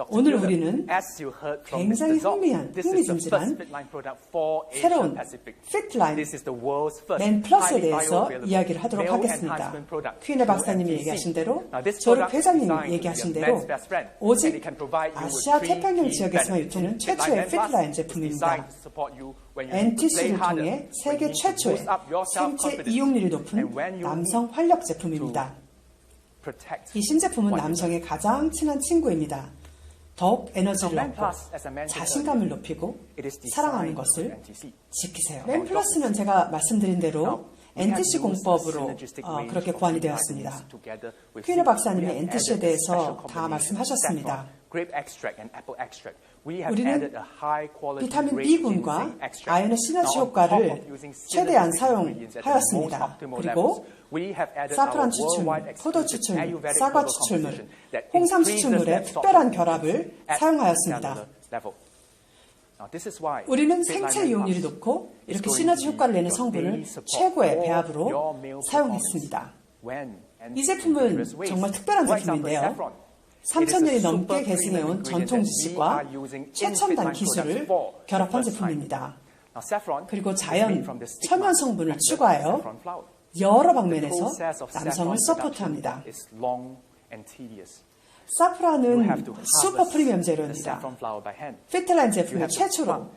오늘 우리는 굉장히 흥미진진한 새로운 핏라인 맨 플러스에 대해서 이야기를 하도록 하겠습니다. 퀸의 박사님이 얘기하신 대로, 조룩 회장님이 얘기하신 대로 오직 아시아 태평양 지역에서만 유통하는 최초의 핏라인 제품입니다. NTC를 통해 세계 최초의 생체 이용률이 높은 남성 활력 제품입니다. 이 신제품은 남성의 가장 친한 친구입니다. 더욱 에너지를 얻고 자신감을 높이고 사랑하는 것을 지키세요. 맨 플러스는 제가 말씀드린 대로 NTC 공법으로 그렇게 고안이 되었습니다. 퀸의 박사님이 NTC에 대해서 다 말씀하셨습니다. 우리는 비타민 B군과 아연의 시너지 효과를 최대한 사용하였습니다. 그리고 사프란 추출물, 포도 추출물, 사과 추출물, 홍삼 추출물의 특별한 결합을 사용하였습니다. 우리는 생체 이용률이 높고 이렇게 시너지 효과를 내는 성분을 최고의 배합으로 사용했습니다. 이 제품은 정말 특별한 제품인데요. 3,000년이 넘게 계승해온 전통 지식과 최첨단 기술을 결합한 제품입니다. 그리고 자연, 천연 성분을 추가하여 여러 방면에서 남성을 서포트합니다. 사프란은 슈퍼 프리미엄 재료입니다. 피트라인 제품의 최초로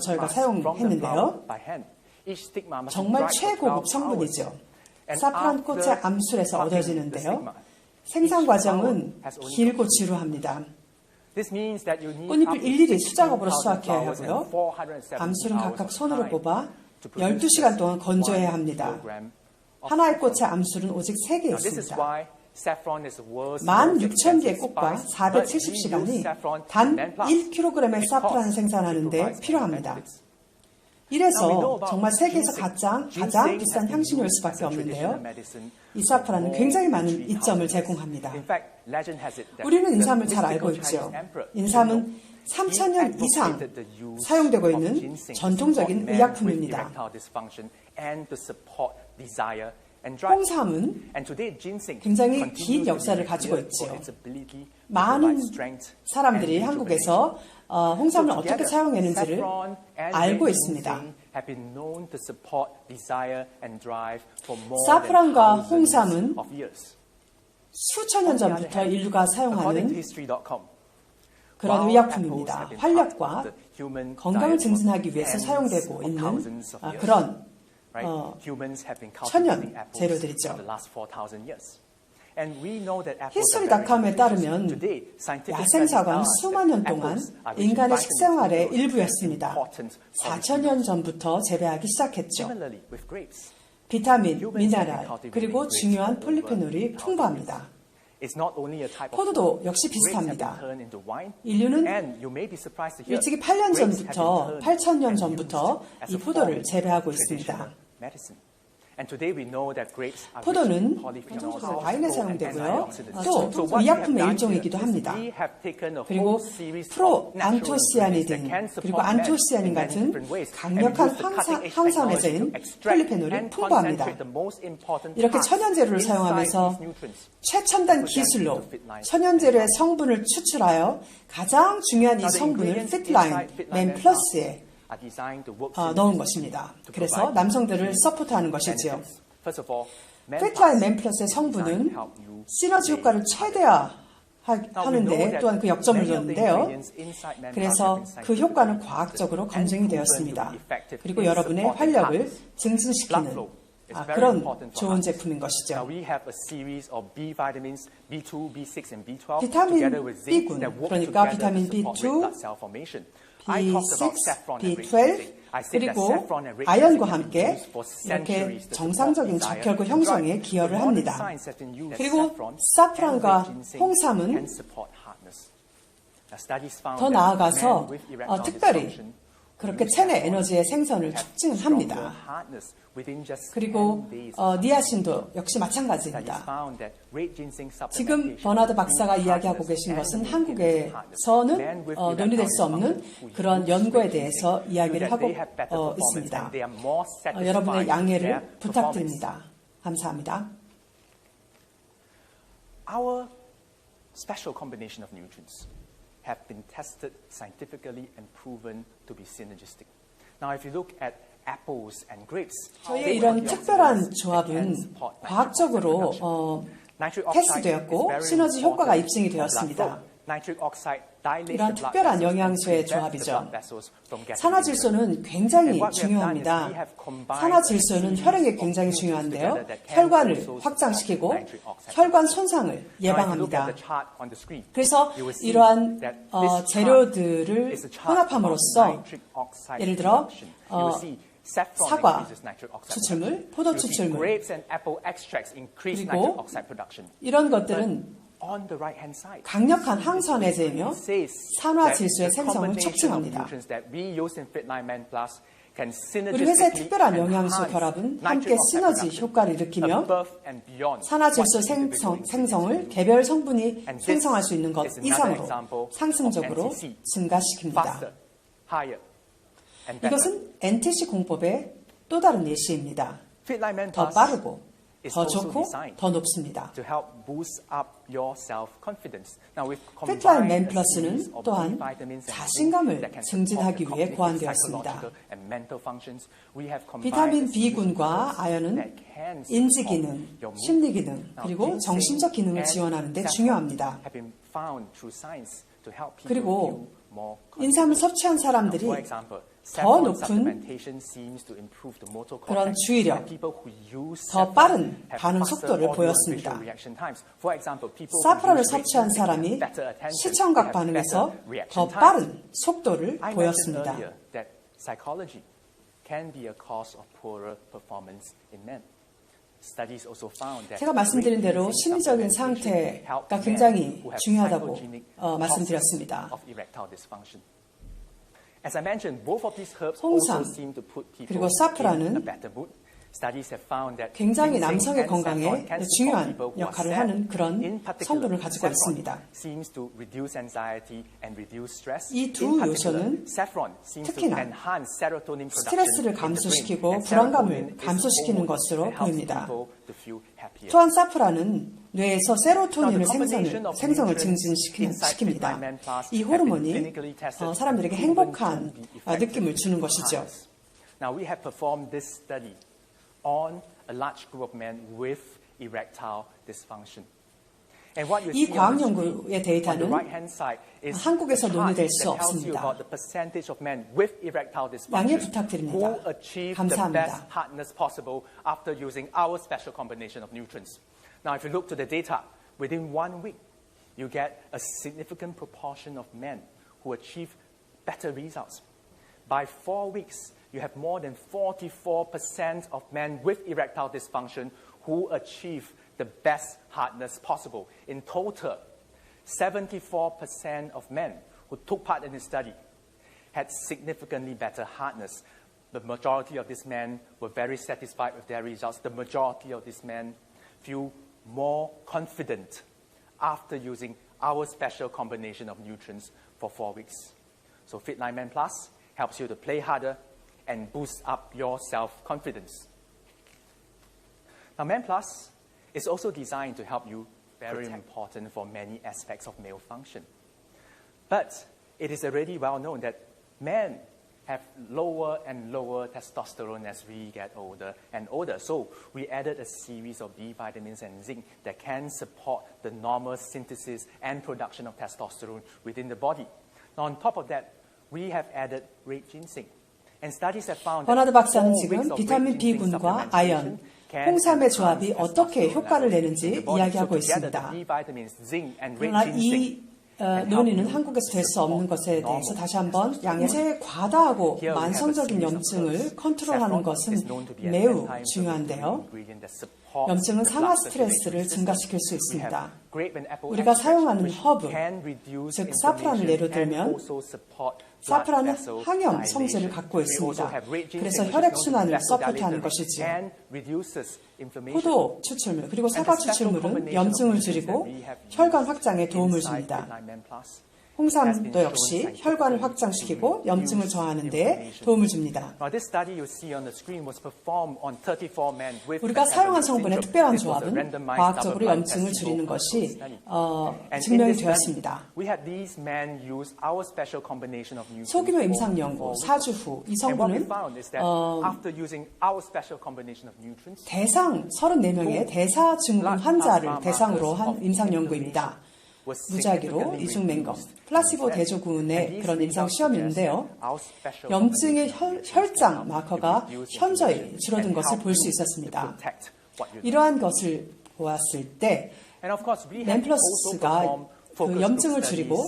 저희가 사용했는데요. 정말 최고급 성분이죠. 사프란 꽃의 암술에서 얻어지는데요. 생산 과정은 길고 지루합니다. 꽃잎을 일일이 수작업으로 수확해야 하고요. 암술은 각각 손으로 뽑아 12시간 동안 건조해야 합니다. 하나의 꽃의 암술은 오직 3개 있습니다. 16,000개의 꽃과 470시간이 단 1kg의 사프란을 생산하는 데 필요합니다. 이래서 정말 세계에서 가장 비싼 향신료일 수밖에 없는데요. 이 사프란은 굉장히 많은 이점을 제공합니다. 우리는 인삼을 잘 알고 있죠. 인삼은 3,000년 이상 사용되고 있는 전통적인 의약품입니다. 홍삼은 굉장히 긴 역사를 가지고 있죠. 많은 사람들이 한국에서 홍삼을 어떻게 사용했는지를 알고 있습니다. 사프란과 홍삼은 수천 년 전부터 인류가 사용하는 그런 의약품입니다. 활력과 건강을 증진하기 위해서 사용되고 있는 그런 천연 재료들이죠. 히스토리닷컴에 따르면 야생사과는 수만 년 동안 인간의 식생활의 일부였습니다. 4,000년 전부터 재배하기 시작했죠. 비타민, 미네랄, 그리고 중요한 폴리페놀이 풍부합니다. 포도도 역시 비슷합니다. 인류는 일찍이 8,000년 전부터 이 포도를 재배하고 있습니다. 포도는 와인에 사용되고요. 또 의약품의 일종이기도 합니다. 그리고 프로안토시아니딘, 그리고 안토시아닌 같은 강력한 항산화제인 폴리페놀이 풍부합니다. 이렇게 천연재료를 사용하면서 최첨단 기술로 천연재료의 성분을 추출하여 가장 중요한 이 성분을 핏라인, 맨 플러스에 넣은 것입니다. 그래서 남성들을 서포트하는 것이지요. 핏라인 맨 플러스의 성분은 시너지 효과를 최대화하는데 또한 그 역점을 줬는데요. 그래서 그 효과는 과학적으로 검증이 되었습니다. 그리고 여러분의 활력을 증진시키는 그런 좋은 제품인 것이죠. 비타민 B군, 그러니까 비타민 B2, B6, B12, 그리고 아연과 함께 이렇게 정상적인 적혈구 형성에 기여를 합니다. 그리고 사프란과 홍삼은 더 나아가서 특별히 그렇게 체내 에너지의 생성을 촉진을 합니다. 그리고 니아신도 역시 마찬가지입니다. 지금 버나드 박사가 이야기하고 계신 것은 한국에서는 논의될 수 없는 그런 연구에 대해서 이야기를 하고 있습니다. 여러분의 양해를 부탁드립니다. 감사합니다. special combination of nutrients have been tested scientifically and proven to be synergistic. Now, if you look at apples and grapes, 저희의 이런 특별한 조합은 과학적으로 테스트되었고 시너지 효과가 입증이 되었습니다. 이런 특별한 영양소의 조합이죠. 산화질소는 굉장히 중요합니다. 산화질소는 혈액에 굉장히 중요한데요. 혈관을 확장시키고 혈관 손상을 예방합니다. 그래서 이러한 재료들을 혼합함으로써 예를 들어 사과 추출물, 포도 추출물 그리고 이런 것들은 강력한 항산화제이며 산화질소의 생성을 촉진합니다. 우리 회사의 특별한 영양소 결합은 함께 시너지 효과를 일으키며 산화질소 생성을 개별 성분이 생성할 수 있는 것 이상으로 상승적으로 증가시킵니다. 이것은 NTC 공법의 또 다른 예시입니다. 더 빠르고 더 좋고 더 높습니다. 피트라인 맨 플러스는 또한 자신감을 증진하기 위해 고안되었습니다. 비타민 B군과 아연은 인지 기능, 심리 기능, 그리고 정신적 기능을 지원하는 데 중요합니다. 그리고 인삼을 섭취한 사람들이 더 높은 그런 주의력, 더 빠른 반응 속도를 보였습니다. 사프란을 섭취한 사람이 시청각 반응에서 더 빠른 속도를 보였습니다. 제가 말씀드린 대로 심리적인 상태가 굉장히 중요하다고 말씀드렸습니다. 홍삼 그리고 사프란은 굉장히 남성의 건강에 중요한 역할을 하는 그런 성분을 가지고 있습니다. 이 두 요소는 특히나 스트레스를 감소시키고 불안감을 감소시키는 것으로 보입니다. 또한 사프란은 뇌에서 세로토닌을 생성을 증진시킵니다. 이 호르몬이 사람들에게 행복한 느낌을 주는 것이죠. Now we have performed this study on a large group of men with erectile dysfunction. 이 과학 연구의 데이터는 한국에서 논의될 수 없습니다. 양해 부탁드립니다. 감사합니다. Now, if you look to the data, within 1 week, you get a significant proportion of men who achieve better results. By 4 weeks, you have more than 44% of men with erectile dysfunction who achieve the best hardness possible. In total, 74% of men who took part in this study had significantly better hardness. The majority of these men were very satisfied with their results. The majority of these men feel more confident after using our special combination of nutrients for 4 weeks. So Fitline Men Plus helps you to play harder and boost up your self-confidence. Now, Men Plus is also designed to help you, very important for many aspects of male function. But it is already well known that men have lower and lower testosterone as we get older and older. So we added a series of B vitamins and zinc that can support the normal synthesis and production of testosterone within the body. Now, on top of that, we have added red ginseng. And studies have found 버나드 박사는 지금 비타민 B군과 아연, 홍삼의 조합이 어떻게 효과를 내는지 이야기하고 있습니다. 그러나 이 논의는 한국에서 될 수 없는 것에 대해서 다시 한번 양체의 과다하고 만성적인 염증을 컨트롤하는 것은 매우 중요한데요. 염증은 산화 스트레스를 증가시킬 수 있습니다. 우리가 사용하는 허브, 즉 사프란을 예로 들면 사프란은 항염 성질을 갖고 있습니다. 그래서 혈액순환을 서포트하는 것이지요. 포도 추출물 그리고 사과 추출물은 염증을 줄이고 혈관 확장에 도움을 줍니다. 홍삼도 역시 혈관을 확장시키고 염증을 저하하는 데 도움을 줍니다. 우리가 사용한 성분의 특별한 조합은 과학적으로 염증을 줄이는 것이 증명이 되었습니다. 소규모 임상연구 4주 후 이 성분은 대상 34명의 대사증후군 환자를 대상으로 한 임상연구입니다. 무작위로 이중맹검, 플라시보 대조군의 그런 임상 시험이었는데요. 염증의 혈장 마커가 현저히 줄어든 것을 볼 수 있었습니다. 이러한 것을 보았을 때 맨플러스가 그 염증을 줄이고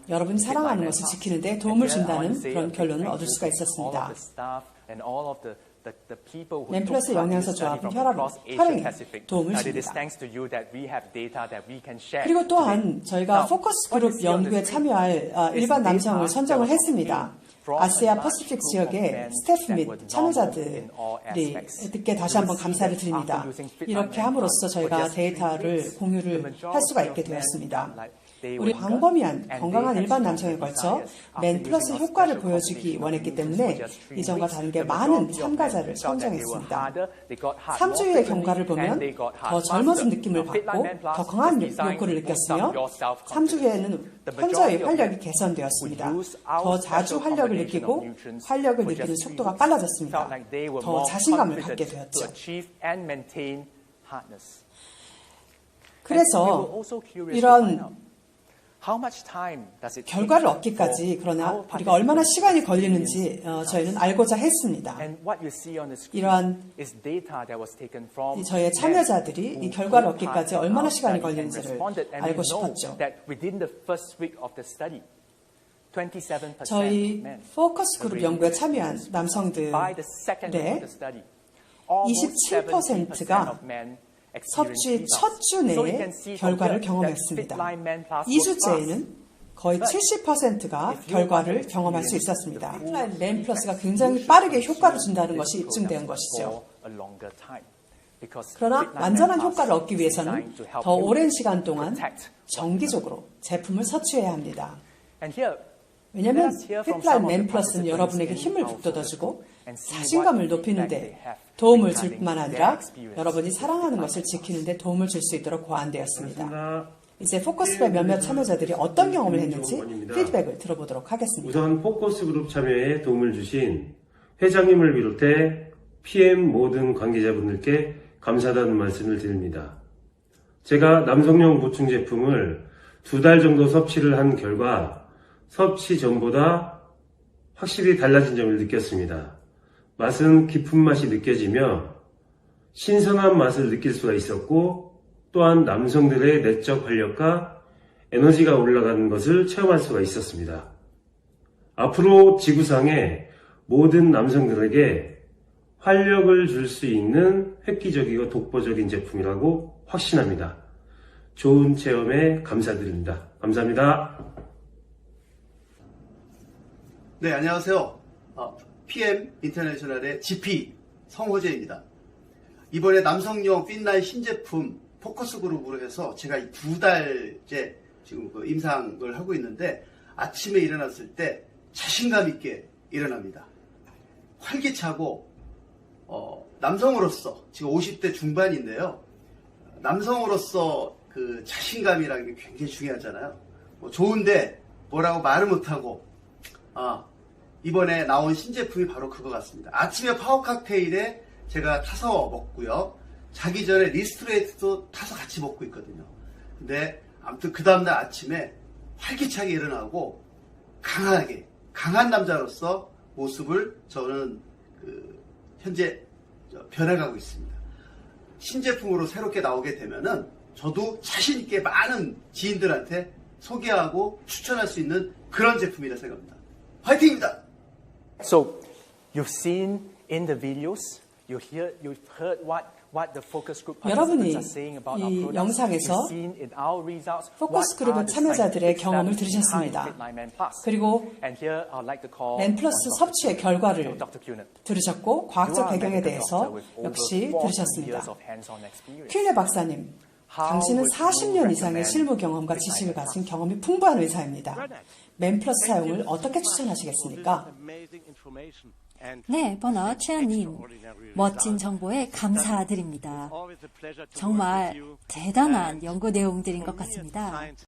여러분이 사랑하는 것을 지키는 데 도움을 준다는 그런 결론을 얻을 수가 있었습니다. 맨플러스 영양소 조합은 혈행에 도움을 줍니다. 그리고 또한 저희가 포커스 그룹 연구에 참여할 일반 남성을 선정을 했습니다. 아시아 퍼시픽 지역의 스태프 및 참여자들께 다시 한번 감사를 드립니다. 이렇게 함으로써 저희가 데이터를 공유를 할 수가 있게 되었습니다. 우리 광범위한 건강한 일반 남성에 걸쳐 맨플러스 효과를 보여주기 원했기 때문에 이전과 다르게 많은 참가자를 선정했습니다. 3주의 경과를 보면 더 젊어진 느낌을 받고 더 강한 욕구를 느꼈으며 3주 후에는 현저히 활력이 개선되었습니다. 더 자주 활력을 느끼고 활력을 느끼는 속도가 빨라졌습니다. 더 자신감을 갖게 되었죠. 그래서 이런 결과를 얻기까지 그러나 우리가 얼마나 시간이 걸리는지 저희는 알고자 했습니다. 이러한 저희의 참여자들이 이 결과를 얻기까지 얼마나 시간이 걸리는지를 알고 싶었죠. 저희 포커스 그룹 연구에 참여한 남성들의 27%가 섭취 첫 주 내에 결과를 경험했습니다. 2주째에는 거의 70%가 결과를 경험할 수 있었습니다. 맨플러스가 굉장히 빠르게 효과를 준다는 것이 입증된 것이죠. 그러나 완전한 효과를 얻기 위해서는 더 오랜 시간 동안 정기적으로 제품을 섭취해야 합니다. 왜냐하면 피트라인 맨플러스는 여러분에게 힘을 북돋아주고 자신감을 높이는 데 도움을 줄 뿐만 아니라 여러분이 사랑하는 것을 지키는 데 도움을 줄 수 있도록 고안되었습니다. 이제 포커스그룹 몇몇 참여자들이 어떤 경험을 했는지 피드백을 들어보도록 하겠습니다. 우선 포커스그룹 참여에 도움을 주신 회장님을 비롯해 PM 모든 관계자분들께 감사하다는 말씀을 드립니다. 제가 남성용 보충 제품을 2달 정도 섭취를 한 결과 섭취 전보다 확실히 달라진 점을 느꼈습니다. 맛은 깊은 맛이 느껴지며 신선한 맛을 느낄 수가 있었고 또한 남성들의 내적 활력과 에너지가 올라가는 것을 체험할 수가 있었습니다. 앞으로 지구상의 모든 남성들에게 활력을 줄 수 있는 획기적이고 독보적인 제품이라고 확신합니다. 좋은 체험에 감사드립니다. 감사합니다. 네, 안녕하세요. PM 인터내셔널의 GP 성호재입니다. 이번에 남성용 핀라인 신제품 포커스 그룹으로 해서 제가 2달째 지금 그 임상을 하고 있는데 아침에 일어났을 때 자신감 있게 일어납니다. 활기차고 남성으로서 지금 50대 중반인데요. 남성으로서 그 자신감이라는 게 굉장히 중요하잖아요. 좋은데 뭐라고 말을 못하고 이번에 나온 신제품이 바로 그거 같습니다. 아침에 파워 칵테일에 제가 타서 먹고요. 자기 전에 리스트레이트도 타서 같이 먹고 있거든요. 근데 아무튼 그 다음날 아침에 활기차게 일어나고 강한 남자로서 모습을 저는 현재 변해가고 있습니다. 신제품으로 새롭게 나오게 되면은 저도 자신있게 많은 지인들한테 소개하고 추천할 수 있는 그런 제품이라 생각합니다. 화이팅입니다! So, you've seen in the videos, you've heard what the focus group 여러분이 participants are saying about our 이 products. 영상에서 You've seen in our results 포커스 what 그룹의 are the 참여자들의 scientific 경험을 studies 들으셨습니다. behind Fitline Man Plus. 그리고 And here I'd like to call 맨플러스 on 섭취의 결과를 Dr. Kunin. 들으셨고 You 과학적 are a 배경에 medical 대해서 doctor with over 역시 40 들으셨습니다. years of hands-on experience. 퀴네 박사님, 당신은 40년 이상의 실무 경험과 지식을 가진 경험이 풍부한 의사입니다. 맨플러스 사용을 어떻게 추천하시겠습니까? 네, 버너 최연님, 멋진 정보에 감사드립니다. 정말 대단한 연구 내용들인 것 같습니다.